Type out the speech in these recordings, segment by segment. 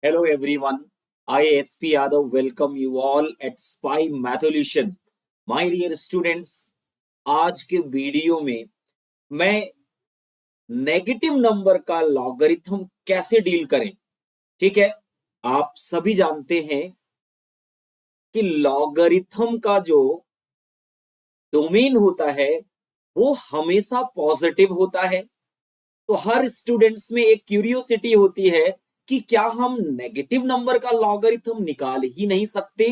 Hello everyone, I SP Yadav welcome you all at Spy Matholution. My dear students, आज के video में मैं negative number का logarithm कैसे डील करें। ठीक है, आप सभी जानते हैं कि लॉगरिथम का जो डोमेन होता है वो हमेशा पॉजिटिव होता है। तो हर स्टूडेंट्स में एक क्यूरियोसिटी होती है कि क्या हम नेगेटिव नंबर का लॉगरिथम निकाल ही नहीं सकते।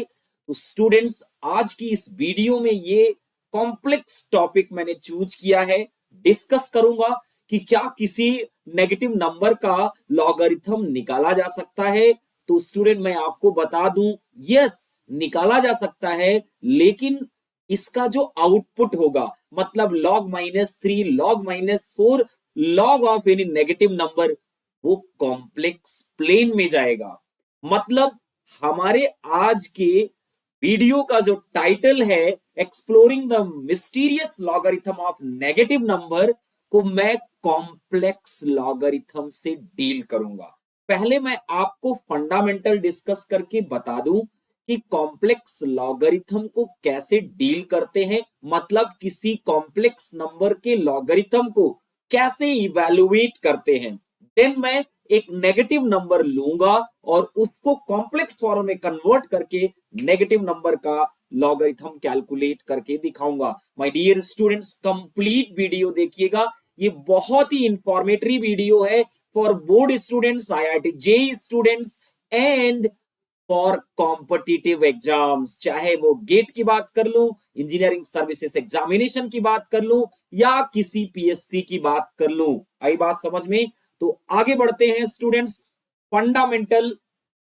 तो स्टूडेंट्स, आज की इस वीडियो में ये कॉम्प्लेक्स टॉपिक मैंने चूज किया है, डिस्कस करूंगा कि क्या किसी नेगेटिव नंबर का लॉगरिथम निकाला जा सकता है। तो स्टूडेंट, मैं आपको बता दूं, यस, निकाला जा सकता है, लेकिन इसका जो आउटपुट होगा, मतलब log-3, log-4, log of any negative number, वो कॉम्प्लेक्स प्लेन में जाएगा। मतलब हमारे आज के वीडियो का जो टाइटल है, exploring the mysterious logarithm of negative number, को मैं कॉम्प्लेक्स लॉगरिथम से डील करूंगा। पहले मैं आपको फंडामेंटल डिस्कस करके बता दूं कि कॉम्प्लेक्स लॉगरिथम को कैसे डील करते हैं, मतलब किसी कॉम्प्लेक्स नंबर के लॉगरिथम को कैसे इवैल्यूएट करते हैं। देन मैं एक नेगेटिव नंबर लूंगा और उसको कॉम्प्लेक्स फॉर्म में कन्वर्ट करके नेगेटिव नंबर का लॉगरिथम कैलकुलेट करके दिखाऊंगा। My dear students, complete video देखिएगा, ये बहुत ही इंफॉर्मेटिव वीडियो है for board students, IIT JEE students and for competitive exams. चाहे वो गेट की बात कर लूं, इंजीनियरिंग सर्विसेज एग्जामिनेशन की बात कर लूं, या किसी पीएससी की बात कर लूं। आई बात समझ में? तो आगे बढ़ते हैं स्टूडेंट्स, फंडामेंटल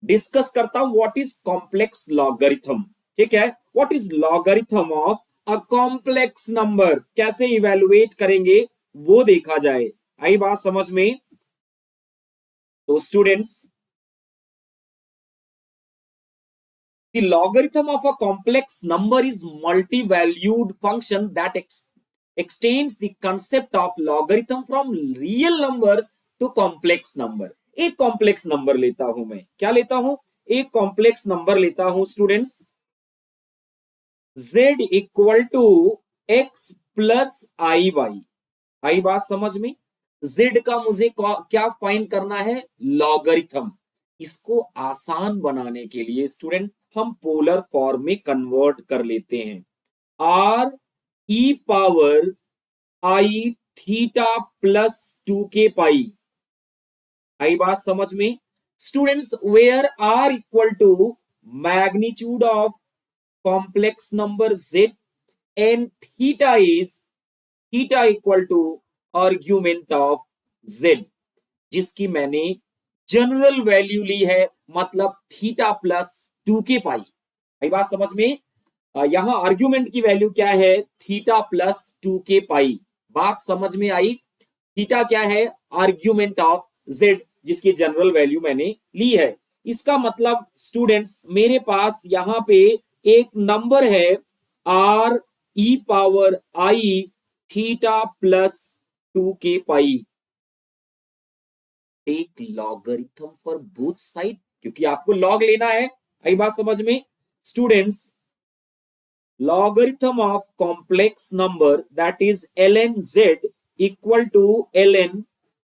डिस्कस करता हूं। What is complex logarithm? ठीक है, what is logarithm of a complex number, कैसे इवेलुएट करेंगे वो देखा जाए। आई बात समझ में? तो students, the logarithm of a complex number is multi-valued function that extends the concept of logarithm from real numbers to complex number. एक कॉम्प्लेक्स नंबर लेता हूं मैं, क्या लेता हूं? एक कॉम्प्लेक्स नंबर लेता हूं students, z equal to x plus i y. आई बात समझ में? z का मुझे क्या फाइंड करना है? लॉगरिथम। इसको आसान बनाने के लिए स्टूडेंट हम पोलर फॉर्म में कन्वर्ट कर लेते हैं, r e power i theta plus 2k pi. आई बात समझ में students? Where r equal to magnitude of complex number z and theta equal to argument of z, जिसकी मैंने जनरल वैल्यू ली है, मतलब थीटा प्लस 2k पाई। भाई बात समझ में? यहां आर्ग्यूमेंट की वैल्यू क्या है? थीटा प्लस 2k पाई। बात समझ में आई? थीटा क्या है? आर्ग्यूमेंट ऑफ z, जिसकी जनरल वैल्यू मैंने ली है। इसका मतलब स्टूडेंट्स, मेरे पास यहां पे एक नंबर है r e power i theta plus 2k pi. Take logarithm for both side, क्योंकि आपको लॉग लेना है। आई बात समझ में students? Logarithm of complex number that is ln z equal to ln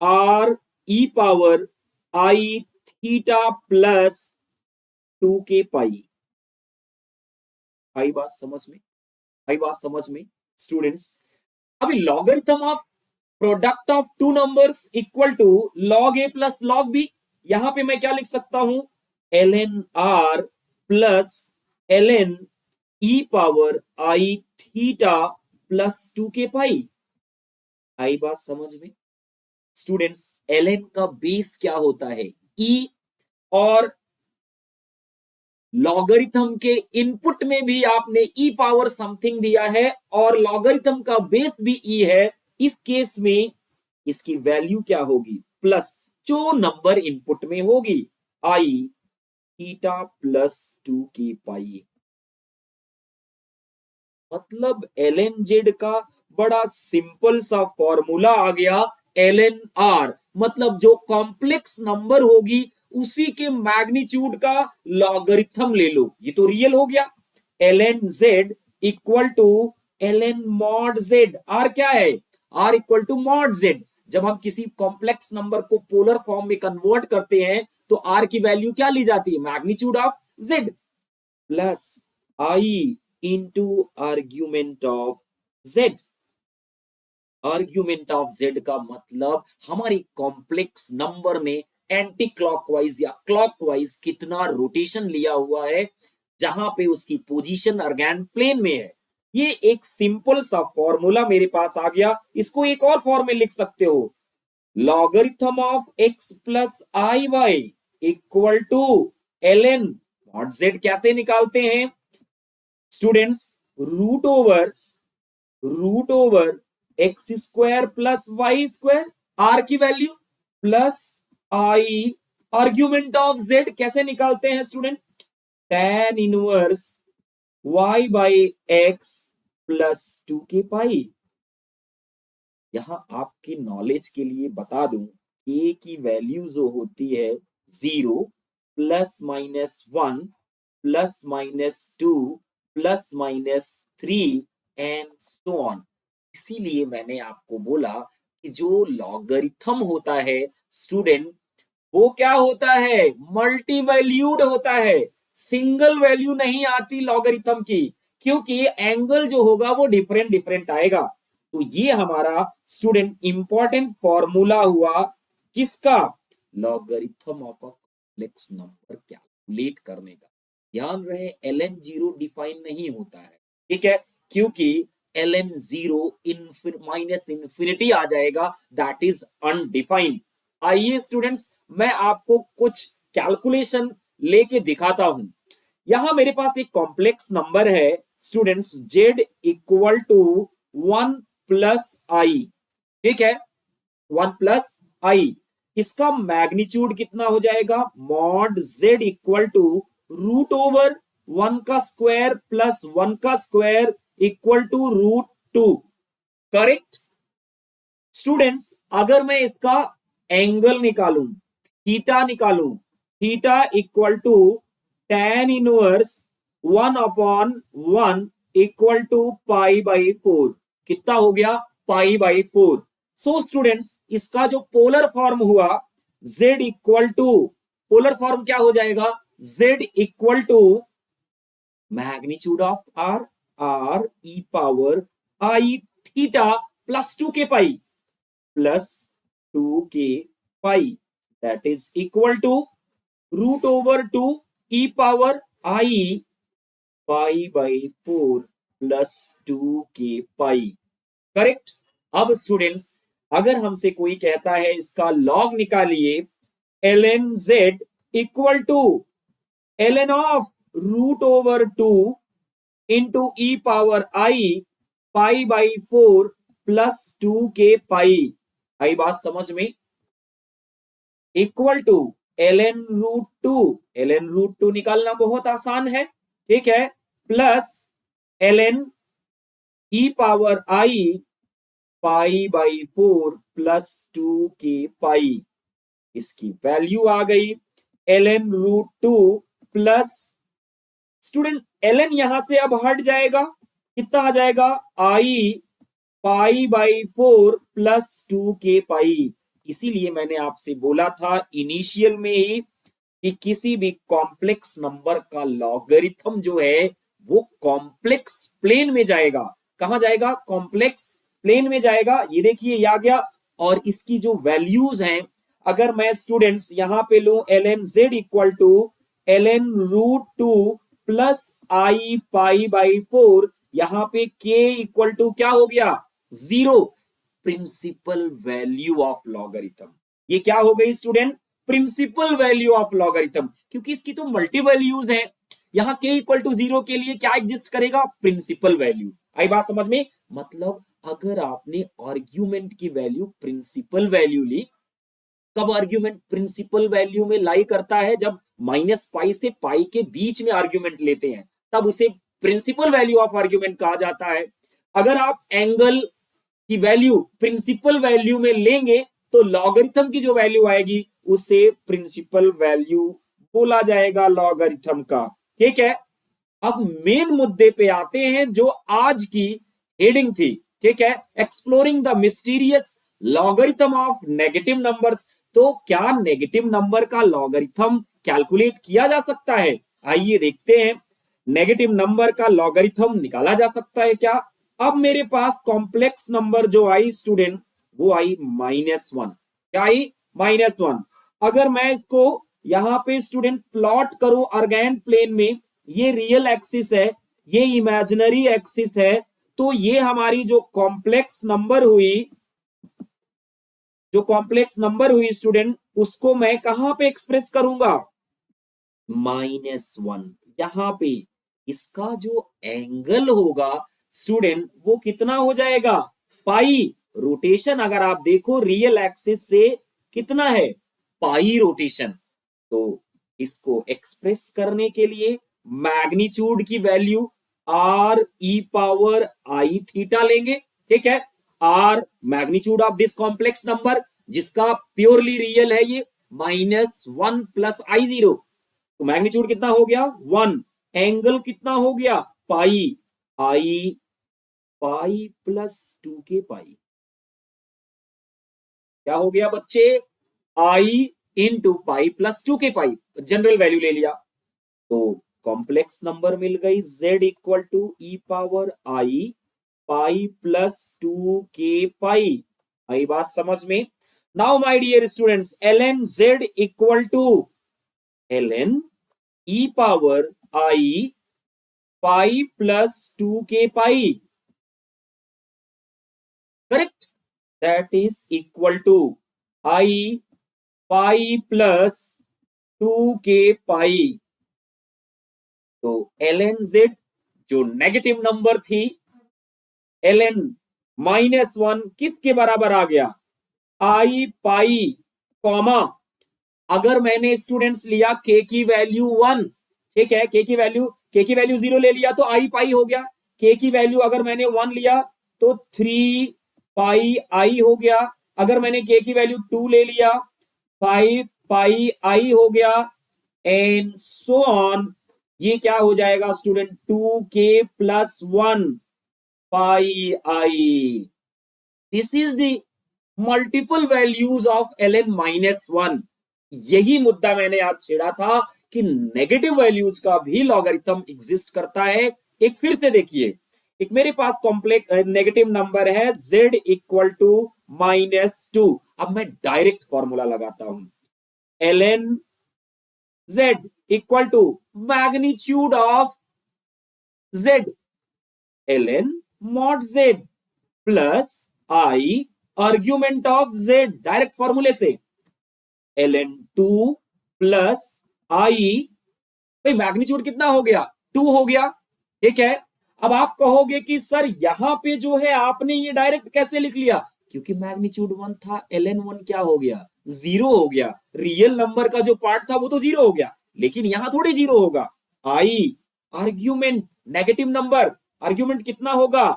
r e power i theta plus 2k pi. आई बात समझ में? आई बात समझ में स्टूडेंट्स? अभी logarithm of product of two numbers equal to log a plus log b. यहां पे मैं क्या लिख सकता हूं? ln r plus ln e power i theta plus 2k pi. आई बात समझ में स्टूडेंट्स? ln का बेस क्या होता है? e, और लॉगरिथम के इनपुट में भी आपने e पावर समथिंग दिया है और लॉगरिथम का बेस भी e है। इस केस में इसकी वैल्यू क्या होगी? प्लस जो नंबर इनपुट में होगी, आई थीटा प्लस 2k पाई। मतलब ln z का बड़ा सिंपल सा फॉर्मूला आ गया, ln r, मतलब जो कॉम्प्लेक्स नंबर होगी उसी के मैग्नीट्यूड का लॉगरिथम ले लो। ये तो रियल हो गया। ln z equal to ln mod z। r क्या है? r equal to mod z। जब हम किसी कॉम्प्लेक्स नंबर को पोलर फॉर्म में कन्वर्ट करते हैं तो r की वैल्यू क्या ली जाती है? Magnitude of z plus i into argument of z। Argument of z का मतलब हमारी कॉम्प्लेक्स नंबर में एंटी क्लॉकवाइज या क्लॉकवाइज कितना रोटेशन लिया हुआ है, जहां पे उसकी पोजीशन अर्गैन प्लेन में है। ये एक सिंपल सा फॉर्मूला मेरे पास आ गया। इसको एक और फॉर्म में लिख सकते हो, logarithm of x plus i y equal to ln mod z। कैसे निकालते हैं students? Root over x square plus y square, r की value plus i argument of z. कैसे निकालते हैं student? tan inverse y by x plus 2k pi. यहां आपकी knowledge के लिए बता दूं, a की वैल्यू जो होती है 0 plus minus 1 plus minus 2 plus minus 3 and so on. इसीलिए मैंने आपको बोला कि जो लॉगरिथम होता है स्टूडेंट, वो क्या होता है? मल्टी वैल्यूड होता है। सिंगल वैल्यू नहीं आती लॉगरिथम की, क्योंकि एंगल जो होगा वो डिफरेंट डिफरेंट आएगा। तो ये हमारा स्टूडेंट इंपॉर्टेंट फॉर्मूला हुआ किसका? Logarithm of a complex number calculate करने का। ध्यान रहे ln जीरो डिफाइन नहीं होता है, ठीक है, क्योंकि ln जीरो माइनस इंफिनिटी आ जाएगा, दैट इज अनडिफाइंड। आइए स्टूडेंट्स, मैं आपको कुछ कैलकुलेशन लेके दिखाता हूं। यहां मेरे पास एक कॉम्प्लेक्स नंबर है students, z equal to 1 plus i, ठीक है, 1 प्लस आई। इसका मैग्नीट्यूड कितना हो जाएगा? Mod z equal to root over 1 का स्क्वायर प्लस 1 का square equal to root 2। Correct students? अगर मैं इसका एंगल निकालूं, थीटा निकालूं, theta equal to tan inverse 1 upon 1 equal to pi by 4। कितना हो गया? पाई बाई 4। सो स्टूडेंट्स, इसका जो पोलर फॉर्म हुआ z equal to, polar form क्या हो जाएगा? z equal to magnitude of r, r e power i theta plus 2k pi plus 2k pi, that is equal to root over 2 e power i pi by 4 plus 2k pi. Correct? अब students, अगर हमसे कोई कहता है इसका log निकालिए, ln z equal to ln of root over 2 into e power i pi by 4 plus 2k pi. आई बात समझ में? Equal to ln root 2, ln root 2 निकालना बहुत आसान है, ठीक है, plus ln e power i pi by 4 plus 2k pi. इसकी वैल्यू आ गई ln root 2 plus, student ln यहां से अब हट जाएगा, कितना आ जाएगा? i pi by 4 plus 2k पाई। इसीलिए मैंने आपसे बोला था इनिशियल में ही कि किसी भी कॉम्प्लेक्स नंबर का लॉगरिथम जो है वो कॉम्प्लेक्स प्लेन में जाएगा। कहां जाएगा? कॉम्प्लेक्स प्लेन में जाएगा। ये देखिए ये आ गया। और इसकी जो वैल्यूज हैं, अगर मैं स्टूडेंट्स यहां पे लू ln z equal to ln root 2 plus i pi by 4, यहां पे k इक्वल टू क्या हो गया? 0, प्रिंसिपल वैल्यू ऑफ लॉगरिथम। ये क्या हो गई student? Principal value of logarithm, क्योंकि इसकी तो मल्टी वैल्यूज हैं। यहां k इक्वल टू 0 के लिए क्या एग्जिस्ट करेगा? Principal value. आई बात समझ में? मतलब अगर आपने आर्ग्यूमेंट की वैल्यू प्रिंसिपल वैल्यू ली, कब आर्ग्यूमेंट प्रिंसिपल वैल्यू में लाई करता है? जब माइनस पाई से पाई के बीच में आर्ग्यूमेंट लेते हैं, तब उसे प्रिंसिपल वैल्यू ऑफ आर्ग्यूमेंट कहा जाता है। अगर आप एंगल की वैल्यू प्रिंसिपल वैल्यू में लेंगे तो लॉगरिथम की जो वैल्यू आएगी उसे प्रिंसिपल वैल्यू बोला जाएगा लॉगरिथम का। ठीक है, अब मेन मुद्दे पे आते हैं जो आज की हेडिंग थी। ठीक है, exploring the mysterious logarithm of negative numbers. तो क्या नेगेटिव नंबर का लॉगरिथम कैलकुलेट किया जा सकता है? आइए देखते हैं, नेगेटिव नंबर का लॉगरिथम निकाला जा सकता है क्या? अब मेरे पास कॉम्प्लेक्स नंबर जो आई स्टूडेंट, वो आई -1। क्या आई? -1। अगर मैं इसको यहां पे स्टूडेंट प्लॉट करूं अर्गैन प्लेन में, ये रियल एक्सिस है, ये इमेजिनरी एक्सिस है, तो ये हमारी जो कॉम्प्लेक्स नंबर हुई, स्टूडेंट, उसको मैं कहां पे एक्सप्रेस करूंगा? -1। यहां पे इसका जो एंगल होगा स्टूडेंट, वो कितना हो जाएगा? पाई। रोटेशन अगर आप देखो रियल एक्सिस से कितना है? Pi rotation. तो इसको एक्सप्रेस करने के लिए मैग्नीट्यूड की value r e power i theta लेंगे। ठीक है, r magnitude of this complex number जिसका प्योरली रियल है ये, -1 + I0। तो मैग्नीट्यूड कितना हो गया? 1। एंगल कितना हो गया? पाई। आई पाई +2k पाई। क्या हो गया बच्चे? I into pi +2k pi, general value ले लिया। तो कॉम्प्लेक्स नंबर मिल गई z equal to e power i pi +2k pi. आई बात समझ में? Now my dear students, ln z equal to ln e power i pi +2k pi. Correct? That is equal to i pi +2k pi. तो ln z जो negative number थी, ln -1 किसके बराबर आ गया? आई पाई, कॉमा, अगर मैंने स्टूडेंट्स लिया k की वैल्यू 1, ठीक है, k की वैल्यू 0 ले लिया तो आई पाई हो गया। k की वैल्यू अगर मैंने 1 लिया तो 3 पाई आई हो गया। अगर मैंने k की वैल्यू 2 ले लिया, 5 पाई आई हो गया, एंड सो ऑन। ये क्या हो जाएगा student? 2k + 1 pi I. This is the multiple values of ln -1। यही मुद्दा मैंने आज छेड़ा था कि नेगेटिव वैल्यूज का भी लॉगरिथम एग्जिस्ट करता है। एक फिर से देखिए, एक मेरे पास कॉम्प्लेक्स नेगेटिव नंबर है z इक्वल टू -2। अब मैं डायरेक्ट फॉर्मूला लगाता हूं, ln z equal to magnitude of z, ln mod z plus i argument of z, direct फॉर्मूले से ln2 प्लस आई। भाई मैग्नीट्यूड कितना हो गया? 2 हो गया। ठीक है, अब आप कहोगे कि सर यहां पे जो है आपने ये डायरेक्ट कैसे लिख लिया? क्योंकि मैग्नीट्यूड 1 था, ln1 क्या हो गया? 0 हो गया। रियल नंबर का जो पार्ट था वो तो 0 हो गया, लेकिन यहां थोड़ी 0 होगा। I argument, negative number, argument कितना होगा?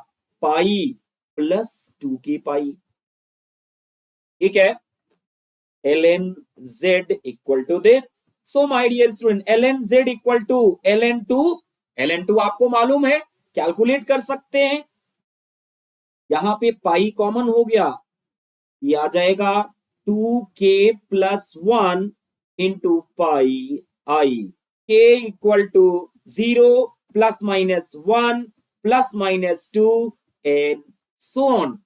Pi +2k pi. ठीक है, ln z equal to this. So my dear student, ln z equal to ln2 आपको मालूम है, कैलकुलेट कर सकते हैं। यहां पे पाई कॉमन हो गया, ये आ जाएगा 2k + 1 into pi i. k equal to 0 ±1 ±2 and so on.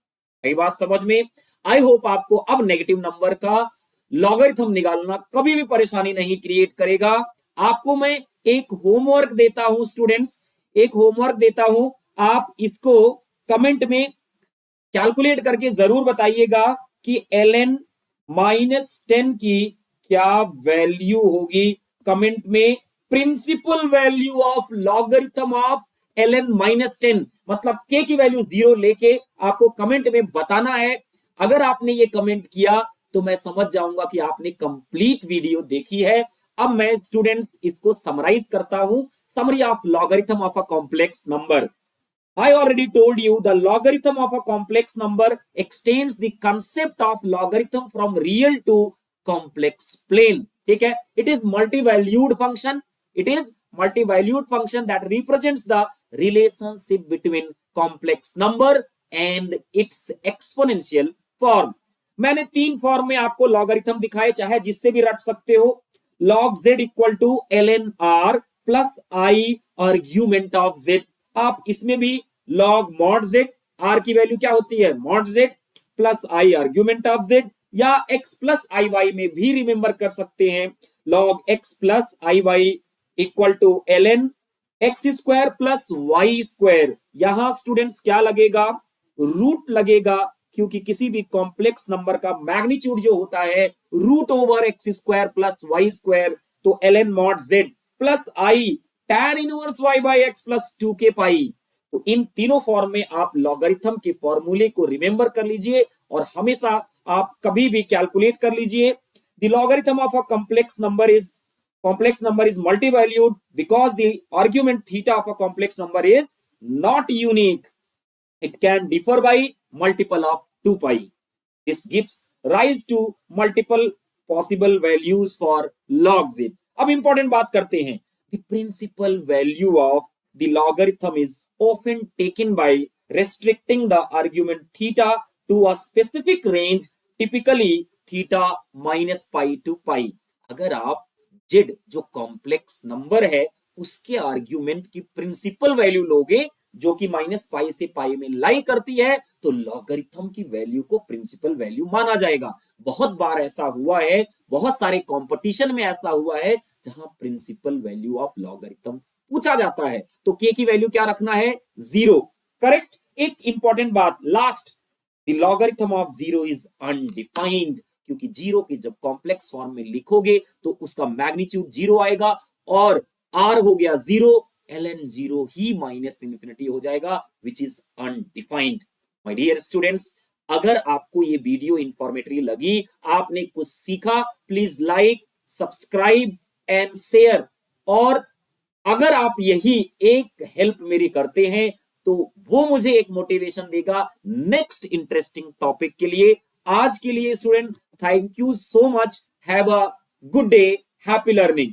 यही बात समझ में? आई होप आपको अब नेगेटिव नंबर का लॉगरिथम निकालना कभी भी परेशानी नहीं क्रिएट करेगा। आपको मैं एक होमवर्क देता हूं स्टूडेंट्स, एक होमवर्क देता हूं, आप इसको कमेंट में कैलकुलेट करके जरूर बताइएगा कि ln -10 की क्या वैल्यू होगी। कमेंट में principal value of logarithm of ln -10, मतलब k की वैल्यू 0 लेके आपको कमेंट में बताना है। अगर आपने ये कमेंट किया तो मैं समझ जाऊंगा कि आपने कंप्लीट वीडियो देखी है। अब मैं स्टूडेंट्स इसको समराइज करता हूं, summary of logarithm of a complex number. I already told you the logarithm of a complex number extends the concept of logarithm from real to complex plane. ठीक है, it is multivalued function, it is multi-valued function that represents the relationship between complex number and its exponential form। मैंने 3 form में आपको logarithm दिखाए, चाहे जिससे भी रट सकते हो। log z equal to ln r plus i argument of z। आप इसमें भी log mod z, r की वैल्यू क्या होती है mod z plus i argument of z, या x प्लस आई वाई में भी रिमेंबर कर सकते हैं log x plus i y equal to ln x square plus y square. यहां स्टूडेंट्स क्या लगेगा, रूट लगेगा, क्योंकि किसी भी कॉम्प्लेक्स नंबर का मैग्नीट्यूड जो होता है root over x square plus y square, तो ln mod z plus i tan inverse y by x plus 2k pi. तो इन तीनों फॉर्म में आप लॉगरिथम के फॉर्मूले को रिमेंबर कर लीजिए और हमेशा आप कभी भी कैलकुलेट कर लीजिए। The logarithm of a complex number is multivalued because the argument theta of a complex number is not unique. It can differ by multiple of 2 pi. This gives rise to multiple possible values for log z। अब important बात करते हैं, the principal value of the logarithm is often taken by restricting the argument theta to a specific range, typically theta minus pi to pi। अगर आप Z जो complex number है उसके argument की प्रिंसिपल वैल्यू लोगे जो कि माइनस पाई से पाई में लाई करती है, तो लॉगरिथम की वैल्यू को प्रिंसिपल वैल्यू माना जाएगा। बहुत बार ऐसा हुआ है, बहुत सारे कंपटीशन में ऐसा हुआ है जहां प्रिंसिपल वैल्यू ऑफ लॉगरिथम पूछा जाता है, तो के की वैल्यू क्या रखना है 0। करेक्ट। एक इंपॉर्टेंट बात last, the logarithm of 0 is undefined, क्योंकि 0 के जब कॉम्प्लेक्स फॉर्म में लिखोगे तो उसका मैग्नीट्यूड 0 आएगा और r हो गया 0, ln 0 ही माइनस इंफिनिटी हो जाएगा, which is undefined. My dear students, अगर आपको ये वीडियो इंफॉर्मेटिव लगी, आपने कुछ सीखा, please like, subscribe and share. और अगर आप यही एक हेल्प मेरी करते हैं तो वो मुझे एक मोटिवेशन देगा नेक्स्ट इंटरेस्टिंग टॉपिक के लिए। आज के लिए student, thank you so much, have a good day, happy learning.